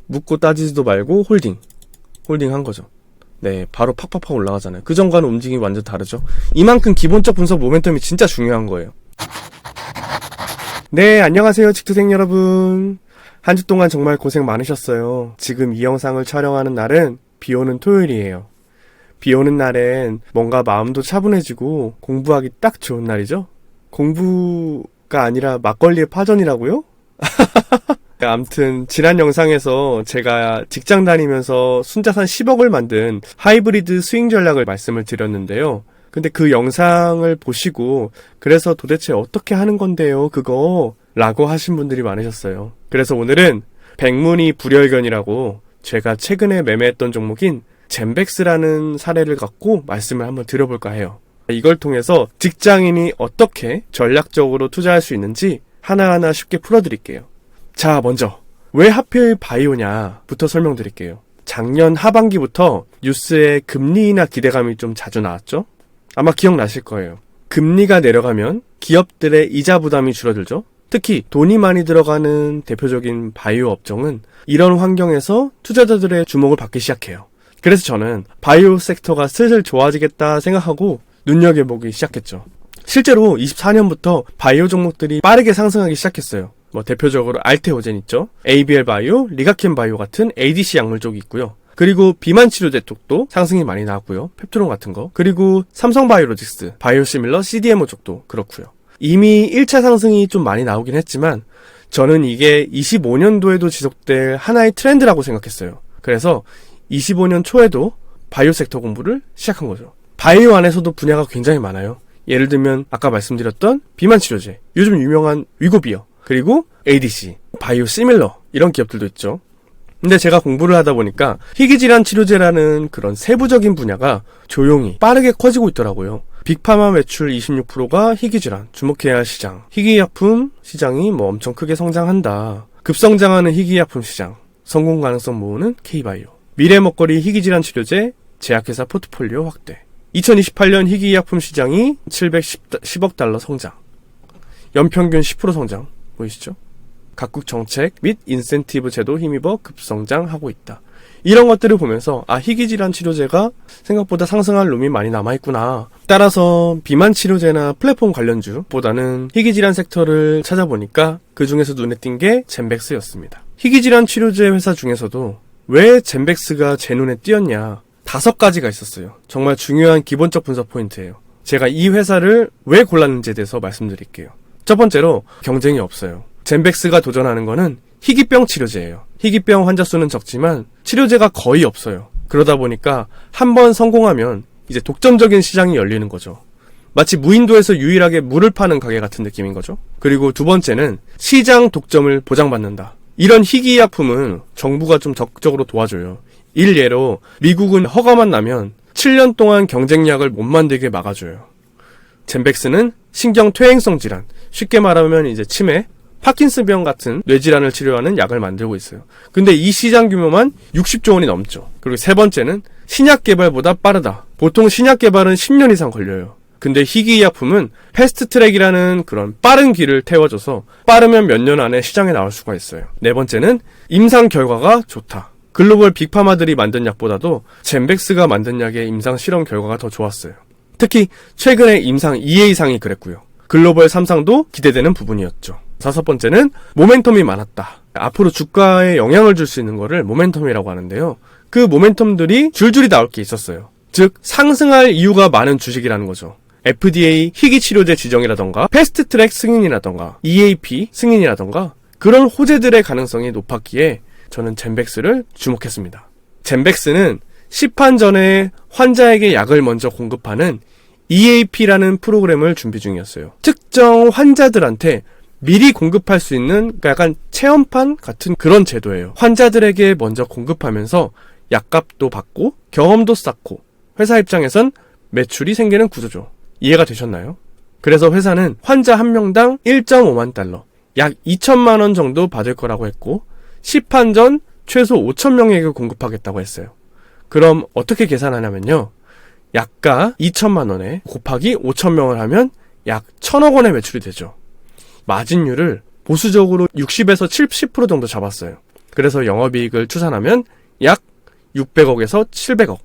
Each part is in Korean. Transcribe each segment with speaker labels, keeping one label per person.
Speaker 1: 묻고 따지지도 말고 홀딩 한 거죠. 네, 바로 팍팍팍 올라가잖아요. 그 전과는 움직임이 완전 다르죠. 이만큼 기본적 분석 모멘텀이 진짜 중요한 거예요. 네, 안녕하세요 직투생 여러분. 한 주 동안 정말 고생 많으셨어요. 지금 이 영상을 촬영하는 날은 비 오는 토요일이에요. 비 오는 날엔 뭔가 마음도 차분해지고 공부하기 딱 좋은 날이죠. 공부가 아니라 막걸리의 파전이라고요? 암튼 지난 영상에서 제가 직장 다니면서 순자산 10억을 만든 하이브리드 스윙 전략을 말씀을 드렸는데요. 근데 그 영상을 보시고 그래서 도대체 어떻게 하는 건데요 그거? 라고 하신 분들이 많으셨어요. 그래서 오늘은 백문이 불여일견이라고 제가 최근에 매매했던 종목인 젠백스라는 사례를 갖고 말씀을 한번 드려볼까 해요. 이걸 통해서 직장인이 어떻게 전략적으로 투자할 수 있는지 하나하나 쉽게 풀어드릴게요. 자, 먼저 왜 하필 바이오냐부터 설명드릴게요. 작년 하반기부터 뉴스에 금리 인하 기대감이 좀 자주 나왔죠? 아마 기억나실 거예요. 금리가 내려가면 기업들의 이자 부담이 줄어들죠? 특히 돈이 많이 들어가는 대표적인 바이오 업종은 이런 환경에서 투자자들의 주목을 받기 시작해요. 그래서 저는 바이오 섹터가 슬슬 좋아지겠다 생각하고 눈여겨보기 시작했죠. 실제로 24년부터 바이오 종목들이 빠르게 상승하기 시작했어요. 대표적으로 알테오젠 있죠. ABL 바이오, 리가켄 바이오 같은 ADC 약물 쪽이 있고요. 그리고 비만 치료제 쪽도 상승이 많이 나왔고요. 펩트론 같은 거. 그리고 삼성 바이오로직스, 바이오시밀러 CDMO 쪽도 그렇고요. 이미 1차 상승이 좀 많이 나오긴 했지만 저는 이게 25년도에도 지속될 하나의 트렌드라고 생각했어요. 그래서 25년 초에도 바이오 섹터 공부를 시작한 거죠. 바이오 안에서도 분야가 굉장히 많아요. 예를 들면 아까 말씀드렸던 비만 치료제, 요즘 유명한 위고비어, 그리고 ADC, 바이오시밀러 이런 기업들도 있죠. 근데 제가 공부를 하다 보니까 희귀질환 치료제라는 그런 세부적인 분야가 조용히 빠르게 커지고 있더라고요. 빅파마 매출 26%가 희귀질환, 주목해야 할 시장. 희귀약품 시장이 엄청 크게 성장한다. 급성장하는 희귀약품 시장, 성공 가능성 모으는 K바이오. 미래 먹거리 희귀질환 치료제, 제약회사 포트폴리오 확대. 2028년 희귀약품 시장이 710억 달러 성장. 연평균 10% 성장. 보이시죠? 각국 정책 및 인센티브 제도 힘입어 급성장하고 있다. 이런 것들을 보면서 희귀질환 치료제가 생각보다 상승할 룸이 많이 남아있구나. 따라서 비만 치료제나 플랫폼 관련주보다는 희귀질환 섹터를 찾아보니까 그 중에서 눈에 띈 게 젠백스였습니다. 희귀질환 치료제 회사 중에서도 왜 젠백스가 제 눈에 띄었냐? 5가지가 있었어요. 정말 중요한 기본적 분석 포인트예요. 제가 이 회사를 왜 골랐는지에 대해서 말씀드릴게요. 첫 번째로 경쟁이 없어요. 젠백스가 도전하는 거는 희귀병 치료제예요. 희귀병 환자 수는 적지만 치료제가 거의 없어요. 그러다 보니까 한번 성공하면 이제 독점적인 시장이 열리는 거죠. 마치 무인도에서 유일하게 물을 파는 가게 같은 느낌인 거죠. 그리고 두 번째는 시장 독점을 보장받는다. 이런 희귀약품은 정부가 좀 적극적으로 도와줘요. 일례로 미국은 허가만 나면 7년 동안 경쟁약을 못 만들게 막아줘요. 젠백스는 신경퇴행성 질환, 쉽게 말하면 이제 치매, 파킨슨병 같은 뇌질환을 치료하는 약을 만들고 있어요. 근데 이 시장 규모만 60조 원이 넘죠. 그리고 세 번째는 신약 개발보다 빠르다. 보통 신약 개발은 10년 이상 걸려요. 근데 희귀약품은 패스트트랙이라는 그런 빠른 길을 태워줘서 빠르면 몇 년 안에 시장에 나올 수가 있어요. 네 번째는 임상 결과가 좋다. 글로벌 빅파마들이 만든 약보다도 젠백스가 만든 약의 임상 실험 결과가 더 좋았어요. 특히 최근에 임상 2회 이상이 그랬고요. 글로벌 3상도 기대되는 부분이었죠. 5번째는 모멘텀이 많았다. 앞으로 주가에 영향을 줄 수 있는 거를 모멘텀이라고 하는데요. 그 모멘텀들이 줄줄이 나올 게 있었어요. 즉 상승할 이유가 많은 주식이라는 거죠. FDA 희귀치료제 지정이라던가 패스트트랙 승인이라던가 EAP 승인이라던가 그런 호재들의 가능성이 높았기에 저는 젠백스를 주목했습니다. 젠백스는 시판 전에 환자에게 약을 먼저 공급하는 EAP라는 프로그램을 준비 중이었어요. 특정 환자들한테 미리 공급할 수 있는 약간 체험판 같은 그런 제도예요. 환자들에게 먼저 공급하면서 약값도 받고 경험도 쌓고 회사 입장에선 매출이 생기는 구조죠. 이해가 되셨나요? 그래서 회사는 환자 한 명당 1.5만 달러, 약 2천만 원 정도 받을 거라고 했고 시판 전 최소 5천 명에게 공급하겠다고 했어요. 그럼 어떻게 계산하냐면요. 약가 2천만 원에 곱하기 5천 명을 하면 약 1,000억 원의 매출이 되죠. 마진율을 보수적으로 60에서 70% 정도 잡았어요. 그래서 영업이익을 추산하면 약 600억에서 700억.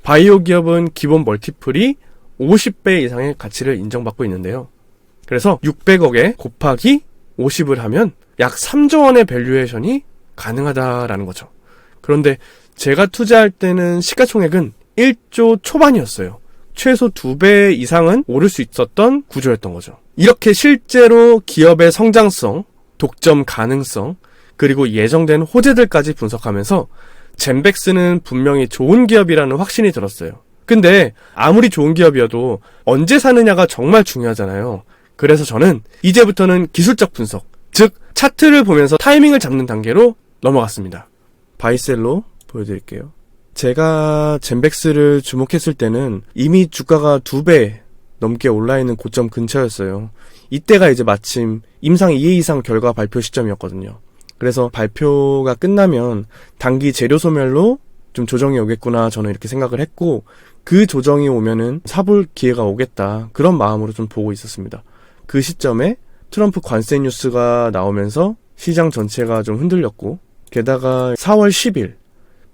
Speaker 1: 바이오 기업은 기본 멀티플이 50배 이상의 가치를 인정받고 있는데요. 그래서 600억에 곱하기 50을 하면 약 3조 원의 밸류에이션이 가능하다라는 거죠. 그런데 제가 투자할 때는 시가총액은 1조 초반이었어요. 최소 2배 이상은 오를 수 있었던 구조였던 거죠. 이렇게 실제로 기업의 성장성, 독점 가능성, 그리고 예정된 호재들까지 분석하면서 젠백스는 분명히 좋은 기업이라는 확신이 들었어요. 근데 아무리 좋은 기업이어도 언제 사느냐가 정말 중요하잖아요. 그래서 저는 이제부터는 기술적 분석, 즉 차트를 보면서 타이밍을 잡는 단계로 넘어갔습니다. 바이셀로 보여드릴게요. 제가 젠백스를 주목했을 때는 이미 주가가 2배 넘게 올라있는 고점 근처였어요. 이때가 이제 마침 임상 2회 이상 결과 발표 시점이었거든요. 그래서 발표가 끝나면 단기 재료 소멸로 좀 조정이 오겠구나 저는 이렇게 생각을 했고, 그 조정이 오면은 사볼 기회가 오겠다 그런 마음으로 좀 보고 있었습니다. 그 시점에 트럼프 관세 뉴스가 나오면서 시장 전체가 좀 흔들렸고, 게다가 4월 10일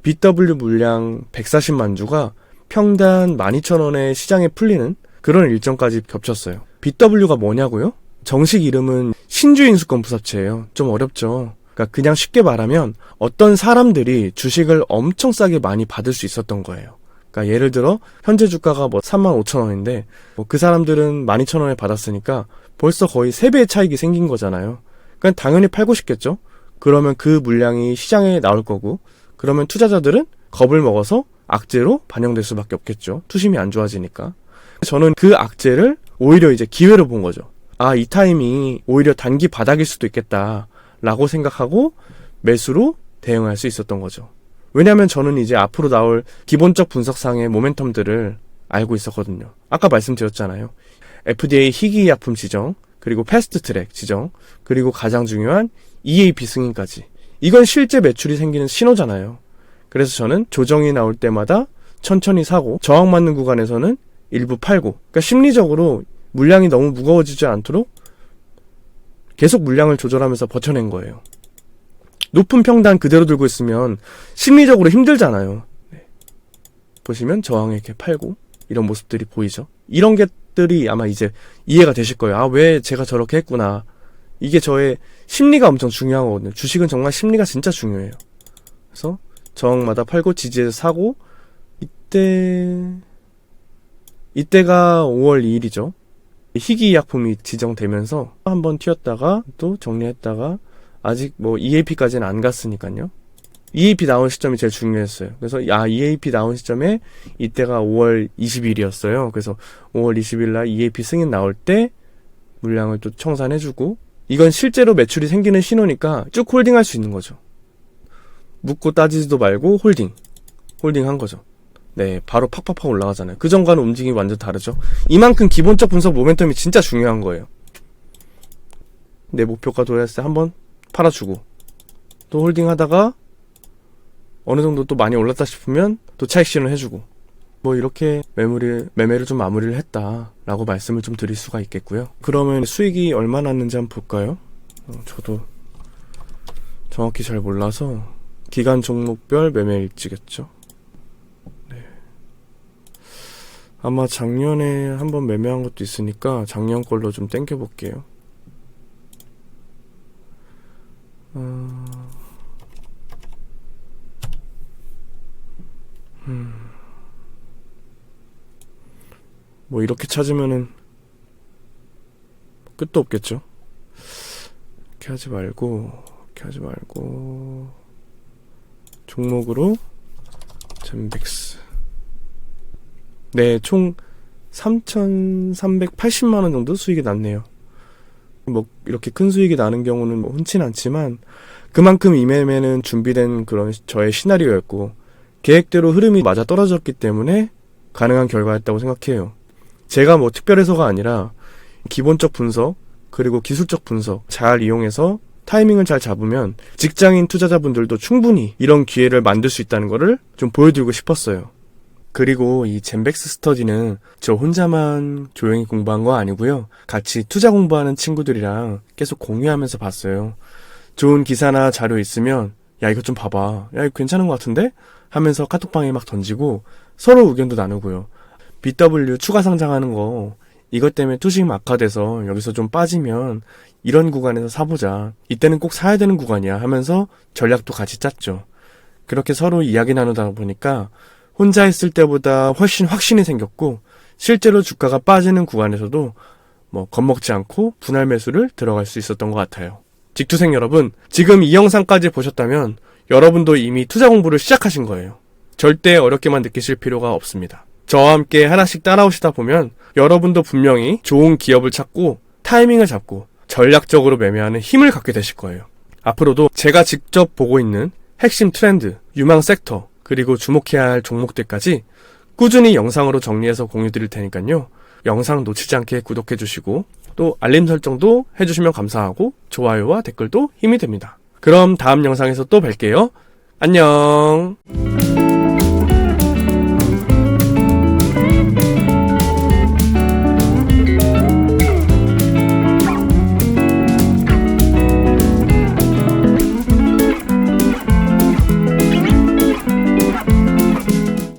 Speaker 1: BW 물량 140만 주가 평단 12,000원에 시장에 풀리는 그런 일정까지 겹쳤어요. BW가 뭐냐고요? 정식 이름은 신주인수권 부사채예요. 좀 어렵죠. 그러니까 그냥 쉽게 말하면 어떤 사람들이 주식을 엄청 싸게 많이 받을 수 있었던 거예요. 그러니까 예를 들어 현재 주가가 35,000원인데 그 사람들은 12,000원에 받았으니까 벌써 거의 3배의 차익이 생긴 거잖아요. 그러니까 당연히 팔고 싶겠죠. 그러면 그 물량이 시장에 나올 거고, 그러면 투자자들은 겁을 먹어서 악재로 반영될 수밖에 없겠죠. 투심이 안 좋아지니까. 저는 그 악재를 오히려 이제 기회로 본 거죠. 아, 이 타임이 오히려 단기 바닥일 수도 있겠다 라고 생각하고 매수로 대응할 수 있었던 거죠. 왜냐하면 저는 이제 앞으로 나올 기본적 분석상의 모멘텀들을 알고 있었거든요. 아까 말씀드렸잖아요. FDA 희귀약품 지정, 그리고 패스트트랙 지정, 그리고 가장 중요한 EAP 승인까지. 이건 실제 매출이 생기는 신호잖아요. 그래서 저는 조정이 나올 때마다 천천히 사고, 저항 맞는 구간에서는 일부 팔고, 그러니까 심리적으로 물량이 너무 무거워지지 않도록 계속 물량을 조절하면서 버텨낸 거예요. 높은 평단 그대로 들고 있으면 심리적으로 힘들잖아요. 네. 보시면 저항에 이렇게 팔고 이런 모습들이 보이죠. 이런 것들이 아마 이제 이해가 되실 거예요. 아, 왜 제가 저렇게 했구나. 이게 저의 심리가 엄청 중요한 거거든요. 주식은 정말 심리가 진짜 중요해요. 그래서 저항마다 팔고 지지에서 사고, 이때가 5월 2일이죠. 희귀약품이 지정되면서 한번 튀었다가 또 정리했다가 아직 EAP까지는 안 갔으니까요. EAP 나온 시점이 제일 중요했어요. 그래서 EAP 나온 시점에 이때가 5월 20일이었어요. 그래서 5월 20일 날 EAP 승인 나올 때 물량을 또 청산해주고, 이건 실제로 매출이 생기는 신호니까 쭉 홀딩할 수 있는 거죠. 묻고 따지지도 말고 홀딩한 거죠. 네, 바로 팍팍팍 올라가잖아요. 그 전과는 움직임이 완전 다르죠. 이만큼 기본적 분석 모멘텀이 진짜 중요한 거예요. 내 목표가 도달했을 때 한번 팔아주고, 또 홀딩하다가 어느 정도 또 많이 올랐다 싶으면 또 차익 실현 해주고, 이렇게 매매를 좀 마무리를 했다라고 말씀을 좀 드릴 수가 있겠고요. 그러면 수익이 얼마 났는지 한번 볼까요? 저도 정확히 잘 몰라서 기간 종목별 매매 일지겠죠. 네. 아마 작년에 한번 매매한 것도 있으니까 작년 걸로 좀 땡겨 볼게요. 이렇게 찾으면은 끝도 없겠죠. 이렇게 하지 말고 종목으로 젠백스. 네, 총 3,380만원 정도 수익이 났네요. 이렇게 큰 수익이 나는 경우는 흔치는 않지만, 그만큼 이 매매는 준비된 그런 저의 시나리오였고, 계획대로 흐름이 맞아 떨어졌기 때문에 가능한 결과였다고 생각해요. 제가 특별해서가 아니라 기본적 분석, 그리고 기술적 분석 잘 이용해서 타이밍을 잘 잡으면 직장인 투자자분들도 충분히 이런 기회를 만들 수 있다는 거를 좀 보여드리고 싶었어요. 그리고 이 젠백스 스터디는 저 혼자만 조용히 공부한 거 아니고요. 같이 투자 공부하는 친구들이랑 계속 공유하면서 봤어요. 좋은 기사나 자료 있으면 야, 이거 좀 봐봐. 야, 이거 괜찮은 것 같은데? 하면서 카톡방에 막 던지고 서로 의견도 나누고요. BW 추가 상장하는 거 이것 때문에 투심 악화돼서 여기서 좀 빠지면 이런 구간에서 사보자. 이때는 꼭 사야 되는 구간이야 하면서 전략도 같이 짰죠. 그렇게 서로 이야기 나누다 보니까 혼자 했을 때보다 훨씬 확신이 생겼고 실제로 주가가 빠지는 구간에서도 겁먹지 않고 분할 매수를 들어갈 수 있었던 것 같아요. 직투생 여러분, 지금 이 영상까지 보셨다면 여러분도 이미 투자 공부를 시작하신 거예요. 절대 어렵게만 느끼실 필요가 없습니다. 저와 함께 하나씩 따라오시다 보면 여러분도 분명히 좋은 기업을 찾고 타이밍을 잡고 전략적으로 매매하는 힘을 갖게 되실 거예요. 앞으로도 제가 직접 보고 있는 핵심 트렌드, 유망 섹터, 그리고 주목해야 할 종목들까지 꾸준히 영상으로 정리해서 공유 드릴 테니까요. 영상 놓치지 않게 구독해 주시고 또 알림 설정도 해주시면 감사하고 좋아요와 댓글도 힘이 됩니다. 그럼 다음 영상에서 또 뵐게요. 안녕.